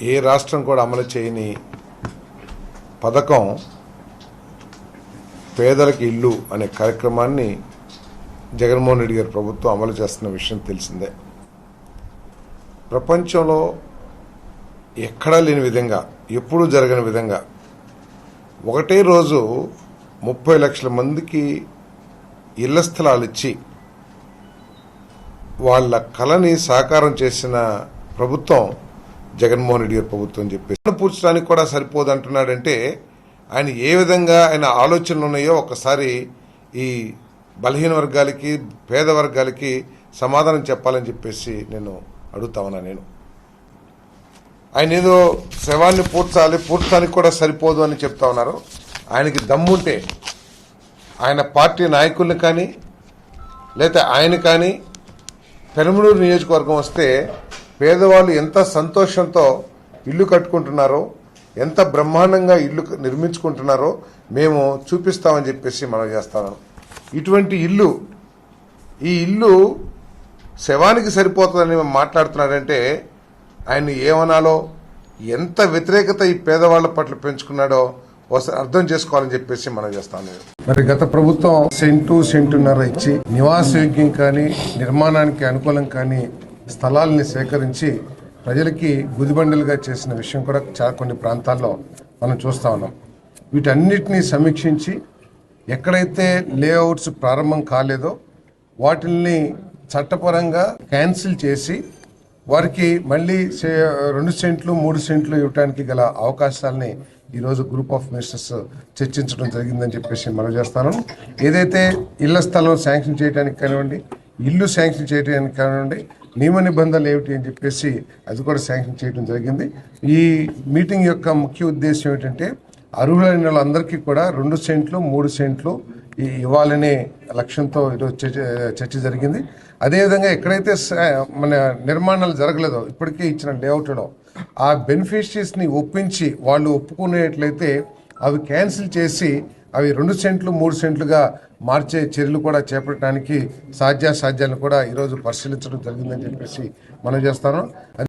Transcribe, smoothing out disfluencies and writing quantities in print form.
ఏ రాష్ట్రం కూడా అమలు చేయని పథకం పేదలకు ఇల్లు అనే కార్యక్రమాన్ని జగన్మోహన్ రెడ్డి గారి ప్రభుత్వం అమలు చేస్తున్న విషయం తెలిసిందే. ప్రపంచంలో ఎక్కడా లేని విధంగా, ఎప్పుడూ జరగని విధంగా ఒకటే రోజు 30 లక్షల మందికి ఇళ్ల స్థలాలు ఇచ్చి వాళ్ళ కళని సాకారం చేసిన ప్రభుత్వం జగన్మోహన్ రెడ్డి గారి ప్రభుత్వం చెప్పేసి పూడ్చడానికి కూడా సరిపోదు అంటున్నాడంటే ఆయన ఏ విధంగా ఆయన ఆలోచనలు ఉన్నాయో ఒకసారి ఈ బలహీన వర్గాలకి, పేద వర్గాలకి సమాధానం చెప్పాలని చెప్పేసి నేను అడుగుతా ఉన్నా. ఆయన ఏదో శవాన్ని పూడ్చడానికి కూడా సరిపోదు అని చెప్తా ఉన్నారు. ఆయనకి దమ్ముంటే ఆయన పార్టీ నాయకుల్ని కానీ లేకపోతే ఆయన కానీ పెనమలూరు నియోజకవర్గం వస్తే పేదవాళ్ళు ఎంత సంతోషంతో ఇల్లు కట్టుకుంటున్నారో, ఎంత బ్రహ్మాండంగా ఇల్లు నిర్మించుకుంటున్నారో మేము చూపిస్తామని చెప్పేసి మనం చేస్తాము. ఇటువంటి ఇల్లు, ఈ ఇల్లు శవానికి సరిపోతుందని మాట్లాడుతున్నాడంటే ఆయన ఏమనాలో, ఎంత వ్యతిరేకత ఈ పేదవాళ్ల పట్ల పెంచుకున్నాడో ఒకసారి అర్థం చేసుకోవాలని చెప్పేసి మనం చేస్తాను. మరి గత ప్రభుత్వం సెంటున్నర ఇచ్చి నివాసయోగ్యం కానీ నిర్మాణానికి అనుకూలం కానీ స్థలాలని సేకరించి ప్రజలకి గుదిబండలుగా చేసిన విషయం కూడా కొన్ని ప్రాంతాల్లో మనం చూస్తా ఉన్నాం. వీటన్నిటినీ సమీక్షించి ఎక్కడైతే లేఅవుట్స్ ప్రారంభం కాలేదో వాటిల్ని చట్టపరంగా క్యాన్సిల్ చేసి వారికి మళ్ళీ 2 సెంట్లు 3 సెంట్లు ఇవ్వడానికి గల అవకాశాలని ఈరోజు గ్రూప్ ఆఫ్ మినిస్టర్స్ చర్చించడం జరిగిందని చెప్పేసి మనం చేస్తాను. ఏదైతే ఇళ్ల స్థలం శాంక్షన్ చేయడానికి కానివ్వండి, ఇల్లు శాంక్షన్ చేయడానికి కానివ్వండి, నియమ నిబంధనలు ఏమిటి అని చెప్పేసి అది కూడా శాంక్షన్ చేయడం జరిగింది. ఈ మీటింగ్ యొక్క ముఖ్య ఉద్దేశం ఏంటంటే అర్హులైన వాళ్ళందరికీ కూడా 2 సెంట్లు 3 సెంట్లు ఇవ్వాలనే లక్ష్యంతో ఈరోజు చర్చ జరిగింది. అదేవిధంగా ఎక్కడైతే మన నిర్మాణాలు జరగలేదో ఇప్పటికే ఇచ్చిన లేఅవుట్లో ఆ బెనిఫిషరీస్ని ఒప్పించి వాళ్ళు ఒప్పుకునేట్లయితే అవి క్యాన్సిల్ చేసి అవి 2 సెంట్లు 3 సెంట్లుగా మార్చే చర్యలు కూడా చేపట్టడానికి సాధ్యాసాధ్యాలను కూడా ఈరోజు పరిశీలించడం జరిగిందని చెప్పేసి మనం చేస్తాను.